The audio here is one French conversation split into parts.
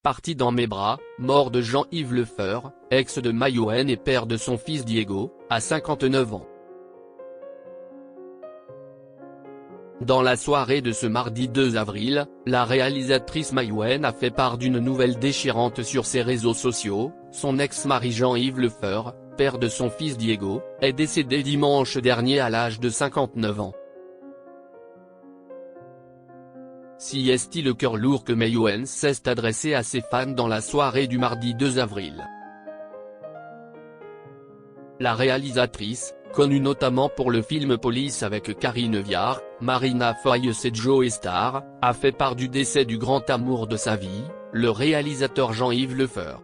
Parti dans mes bras, mort de Jean-Yves Lefeur, ex de Mayouen et père de son fils Diego, à 59 ans. Dans la soirée de ce mardi 2 avril, la réalisatrice Mayouen a fait part d'une nouvelle déchirante sur ses réseaux sociaux. Son ex-mari Jean-Yves Lefeur, père de son fils Diego, est décédé dimanche dernier à l'âge de 59 ans. Si est-il le cœur lourd que Mayouen s'est adressé à ses fans dans la soirée du mardi 2 avril. La réalisatrice, connue notamment pour le film Police avec Karine Viard, Marina Foïs et Joe Star, a fait part du décès du grand amour de sa vie, le réalisateur Jean-Yves Lefeur.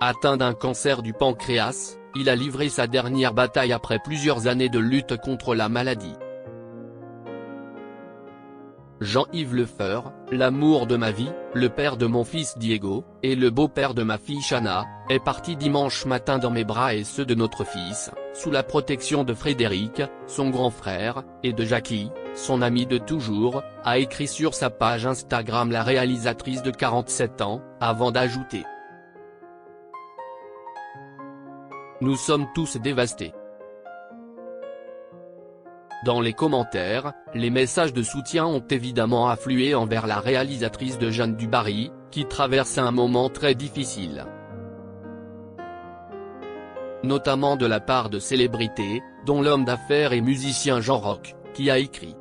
Atteint d'un cancer du pancréas, il a livré sa dernière bataille après plusieurs années de lutte contre la maladie. Jean-Yves Lefeur, l'amour de ma vie, le père de mon fils Diego, et le beau-père de ma fille Chana, est parti dimanche matin dans mes bras et ceux de notre fils, sous la protection de Frédéric, son grand frère, et de Jackie, son amie de toujours, a écrit sur sa page Instagram la réalisatrice de 47 ans, avant d'ajouter: Nous sommes tous dévastés. Dans les commentaires, les messages de soutien ont évidemment afflué envers la réalisatrice de Jeanne du Barry, qui traverse un moment très difficile. Notamment de la part de célébrités, dont l'homme d'affaires et musicien Jean Rock, qui a écrit: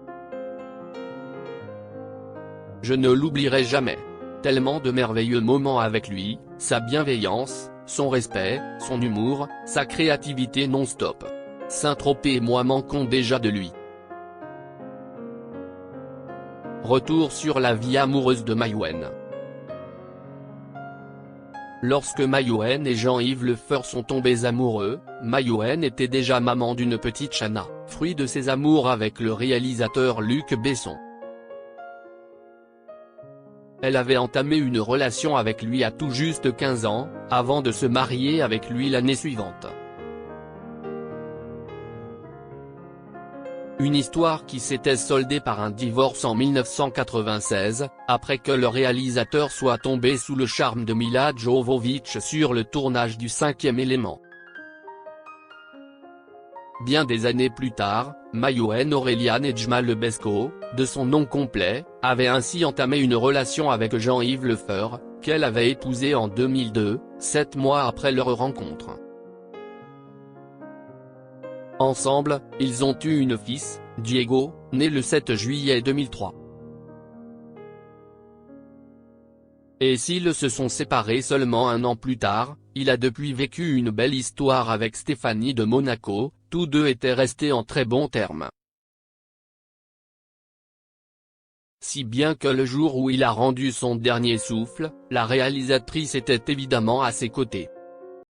Je ne l'oublierai jamais. Tellement de merveilleux moments avec lui, sa bienveillance, son respect, son humour, sa créativité non-stop. Saint-Tropez et moi manquons déjà de lui. Retour sur la vie amoureuse de Mayouen. Lorsque Mayouen et Jean-Yves Lefeur sont tombés amoureux, Mayouen était déjà maman d'une petite Chana, fruit de ses amours avec le réalisateur Luc Besson. Elle avait entamé une relation avec lui à tout juste 15 ans, avant de se marier avec lui l'année suivante. Une histoire qui s'était soldée par un divorce en 1996, après que le réalisateur soit tombé sous le charme de Milla Jovovich sur le tournage du 5e élément. Bien des années plus tard, Mayouen Aurélien Edjma Lebesco, de son nom complet, avait ainsi entamé une relation avec Jean-Yves Lefeur, qu'elle avait épousé en 2002, 7 mois après leur rencontre. Ensemble, ils ont eu une fille, Diego, né le 7 juillet 2003. Et s'ils se sont séparés seulement un an plus tard, il a depuis vécu une belle histoire avec Stéphanie de Monaco, tous deux étaient restés en très bons termes. Si bien que le jour où il a rendu son dernier souffle, la réalisatrice était évidemment à ses côtés.